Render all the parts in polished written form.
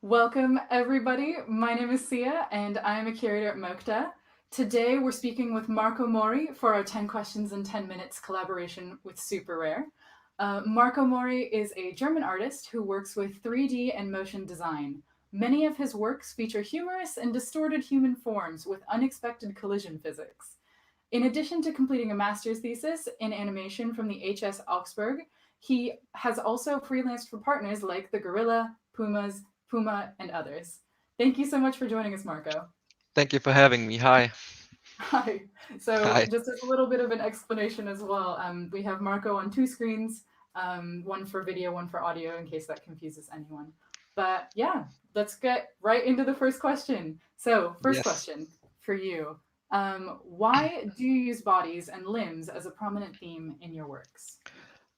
Welcome, everybody. My name is Sia, and I am a curator at MoCDA. Today, we're speaking with Marco Mori for our 10 Questions in 10 Minutes collaboration with SuperRare. Marco Mori is a German artist who works with 3D and motion design. Many of his works feature humorous and distorted human forms with unexpected collision physics. In addition to completing a master's thesis in animation from the HS Augsburg, he has also freelanced for partners like the Gorilla, Puma, and others. Thank you so much for joining us, Marco. Thank you for having me. Hi. Hi. So, Hi. just as a little bit of an explanation as well, we have Marco on two screens, one for video, one for audio, in case that confuses anyone. But yeah, let's get right into the first question. So, first Yes. question for you. Why do you use bodies and limbs as a prominent theme in your works?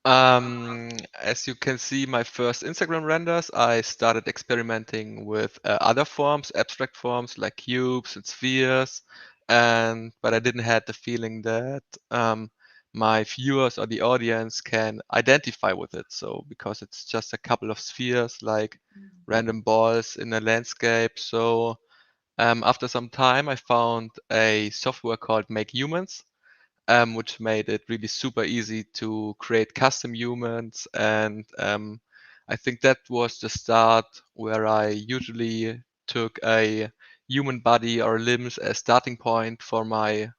As you can see, my first Instagram renders, I started experimenting with other forms, abstract forms like cubes and spheres, and but I didn't have the feeling that my viewers or the audience can identify with it. So because it's just a couple of spheres, like random balls in a landscape. So after some time, I found a software called Make Humans, which made it really super easy to create custom humans. And I think that was the start where I usually took a human body or limbs as starting point for my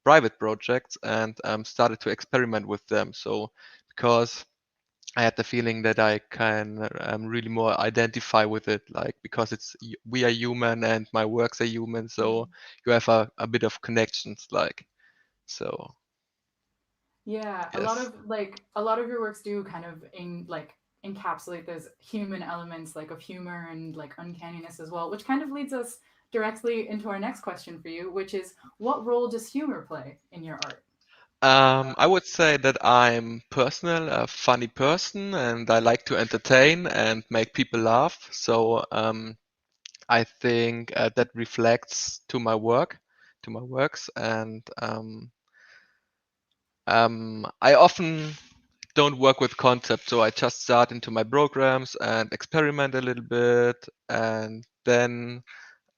private projects and started to experiment with them. So because I had the feeling that I can really more identify with it, like because we are human and my works are human, so you have a bit of connections, like so. Yeah, Yes. a lot of your works do kind of encapsulate those human elements like of humor and like uncanniness as well, which kind of leads us directly into our next question for you, which is what role does humor play in your art? I would say that I'm personal, a funny person, and I like to entertain and make people laugh. So I think that reflects to my work, to my works, and I often don't work with concepts, so I just start into my programs and experiment a little bit, and then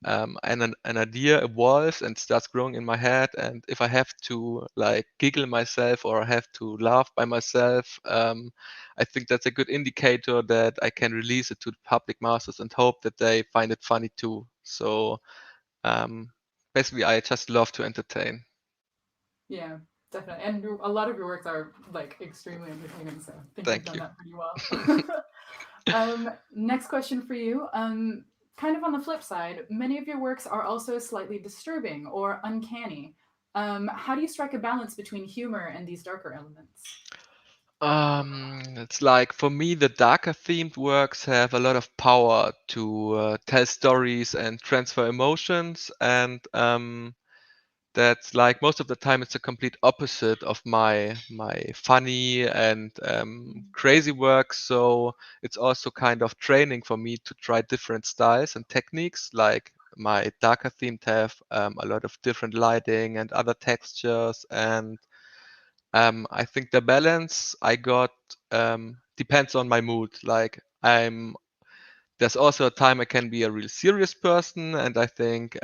an idea evolves and starts growing in my head. And if I have to like giggle myself or have to laugh by myself, I think that's a good indicator that I can release it to the public masses and hope that they find it funny too. So um, basically, I just love to entertain. Yeah, definitely. And a lot of your works are like extremely entertaining, so I think you've Thank done you. that pretty well. Next question for you. Kind of on the flip side, many of your works are also slightly disturbing or uncanny. How do you strike a balance between humor and these darker elements? It's like for me, the darker themed works have a lot of power to tell stories and transfer emotions, and that's like most of the time it's a complete opposite of my funny and crazy work. So it's also kind of training for me to try different styles and techniques. Like my darker themed have a lot of different lighting and other textures, and I think the balance I got depends on my mood. Like there's also a time I can be a real serious person, and I think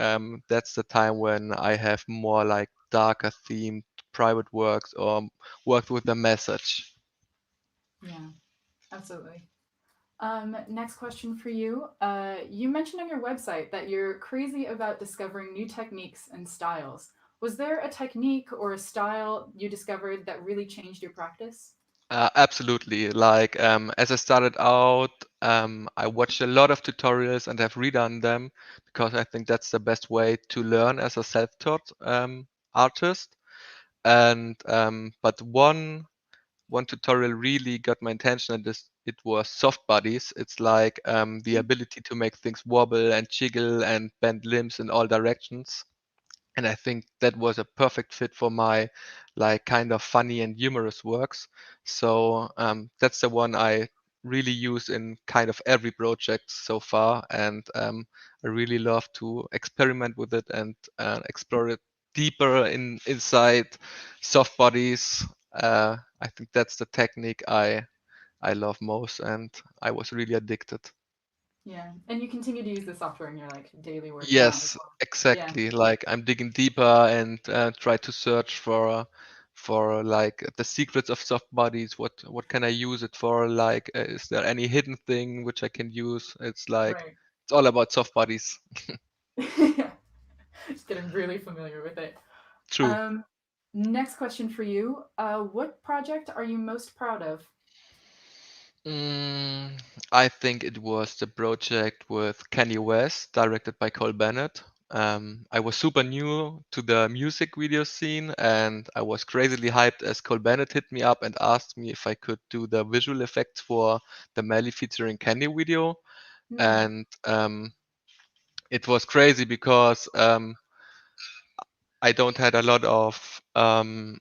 that's the time when I have more like darker themed private works or worked with a message. Yeah, absolutely. Next question for you. You mentioned on your website that you're crazy about discovering new techniques and styles. Was there a technique or a style you discovered that really changed your practice? Absolutely. Like as I started out, I watched a lot of tutorials and have redone them because I think that's the best way to learn as a self-taught artist. And but one tutorial really got my attention, and it was soft bodies. It's like the ability to make things wobble and jiggle and bend limbs in all directions. And I think that was a perfect fit for my like kind of funny and humorous works. So that's the one I really use in kind of every project so far, and I really love to experiment with it and explore it deeper inside soft bodies. I think that's the technique I love most, and I was really addicted. Yeah. And you continue to use the software in your like daily work now as Yes, well. Yeah. exactly. Like I'm digging deeper and try to search for like the secrets of soft bodies. What can I use it for? Like, is there any hidden thing which I can use? It's like Right. it's all about soft bodies. Yeah. Just getting really familiar with it. True. Um, Next question for you. What project are you most proud of? Mm, I think it was the project with Kanye West, directed by Cole Bennett. I was super new to the music video scene, and I was crazily hyped as Cole Bennett hit me up and asked me if I could do the visual effects for the Melly featuring Kanye video. Hmm. And it was crazy because I don't had a lot of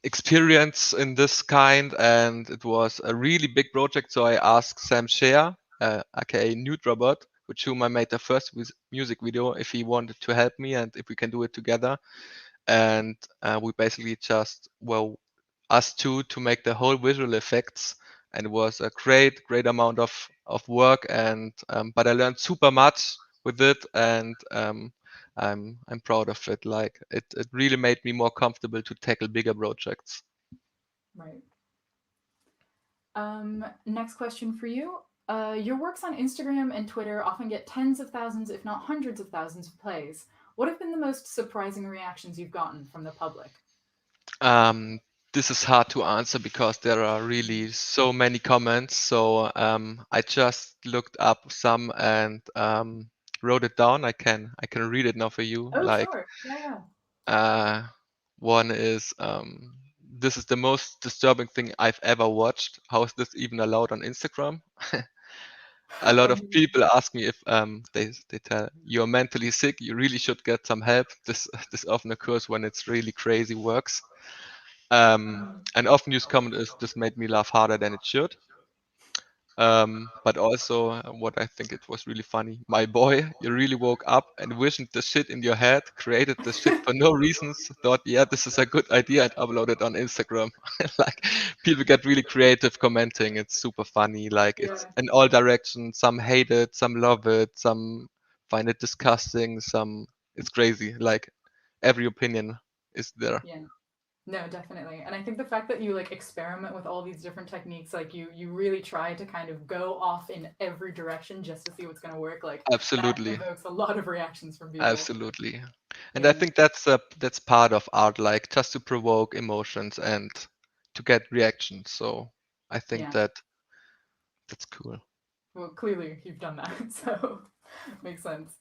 experience in this kind, and it was a really big project. So I asked Sam Share, aka Nude Robot, with whom I made the first music video, if he wanted to help me and if we can do it together. And we basically just, well, us two to make the whole visual effects, and it was a great amount of work. And but I learned super much with it, and I'm proud of it. Like it really made me more comfortable to tackle bigger projects. Right. Next question for you. Your works on Instagram and Twitter often get tens of thousands, if not hundreds of thousands, of plays. What have been the most surprising reactions you've gotten from the public? Um, this is hard to answer because there are really so many comments. So I just looked up some and wrote it down. I can read it now for you. Oh, Like sure. Yeah, yeah. uh, one is this is the most disturbing thing I've ever watched. How is this even allowed on Instagram? A lot Oh, of people ask me if they tell you're mentally sick. You really should get some help. This often occurs when it's really crazy works. An often used comment is this made me laugh harder than it should. But also, what I think it was really funny. My boy, you really woke up and visioned the shit in your head, created the shit for no reasons, thought, yeah, this is a good idea, and uploaded on Instagram. Like, people get really creative commenting. It's super funny. Like, it's yeah, in all directions. Some hate it, some love it, some find it disgusting, some it's crazy. Like, every opinion is there. yeah. No, definitely. And I think the fact that you like experiment with all these different techniques, like you really try to kind of go off in every direction just to see what's going to work, like that Absolutely. evokes a lot of reactions from people. Absolutely. And I Yeah. think that's part of art, like just to provoke emotions and to get reactions. So I think Yeah. that's cool. Well, clearly you've done that, so makes sense.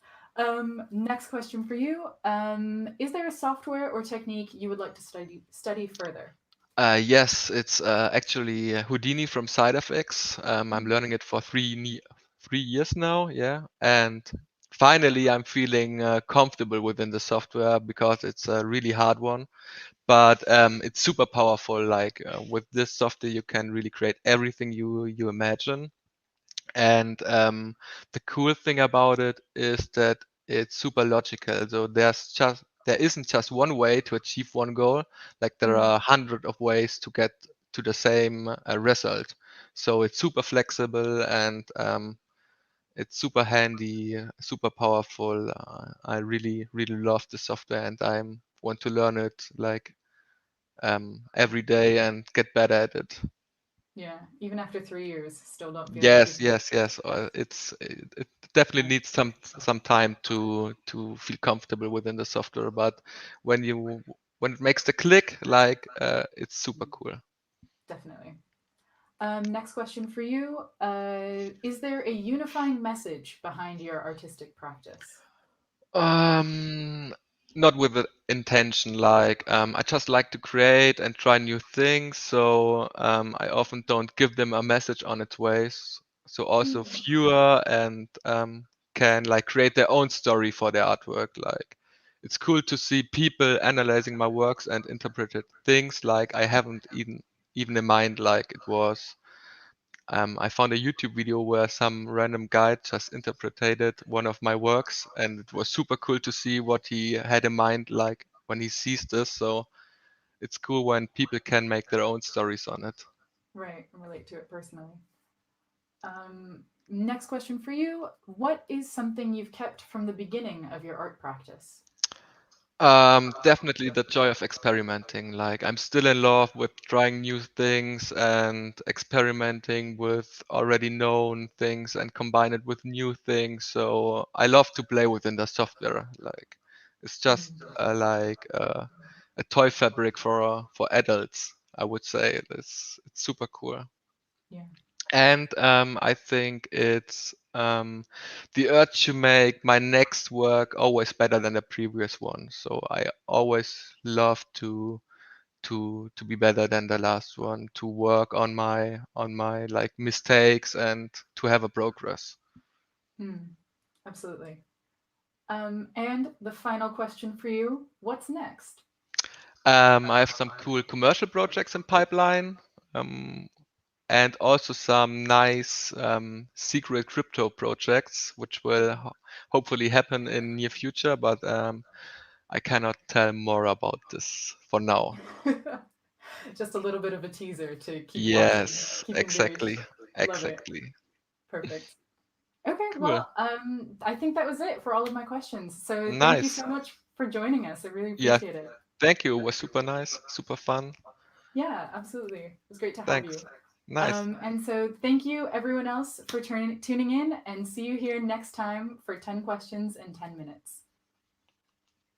Next question for you. Is there a software or technique you would like to study further? Yes, it's actually Houdini from SideFX. I'm learning it for 3 years now, yeah. And finally, I'm feeling comfortable within the software because it's a really hard one. But it's super powerful. Like with this software, you can really create everything you imagine. And the cool thing about it is that it's super logical. So there isn't just one way to achieve one goal. Like there Mm, are hundred of ways to get to the same result. So it's super flexible and it's super handy, super powerful. I really love the software and I want to learn it like every day and get better at it. yeah. Even after 3 years, still don't feel like Yes, you've. yes, yes. It definitely Yeah. needs some time to feel comfortable within the software, but when it makes the click, like it's super cool. Definitely. Next question for you. Is there a unifying message behind your artistic practice? Um, Not with the intention. Like I just like to create and try new things, so I often don't give them a message on its ways. So also Mm, viewer and can like create their own story for their artwork. Like it's cool to see people analyzing my works and interpreted things like I haven't even in mind. Like it was I found a YouTube video where some random guy just interpreted one of my works, and it was super cool to see what he had in mind, like when he sees this. So it's cool when people can make their own stories on it. right, relate to it personally. Next question for you. What is something you've kept from the beginning of your art practice? Definitely the joy of experimenting. Like I'm still in love with trying new things and experimenting with already known things and combine it with new things. So I love to play within the software. Like it's just a toy fabric for adults. I would say it's super cool. Yeah. And I think it's the urge to make my next work always better than the previous one. So I always love to be better than the last one, to work on my like mistakes and to have a progress. Hmm. Absolutely. And the final question for you. What's next? I have some cool commercial projects in pipeline. Um, and also some nice secret crypto projects, which will hopefully happen in near future. But I cannot tell more about this for now. Just a little bit of a teaser to keep watching, Yes, keep engaged. exactly, Love it. exactly. Perfect. Okay, Cool, well, I think that was it for all of my questions. So thank you nice. so much for joining us. I really Yeah, appreciate it. thank you. It was super nice, super fun. Yeah, absolutely. It was great to have Thanks. you. Nice. And so thank you everyone else for tuning in, and see you here next time for 10 questions in 10 minutes.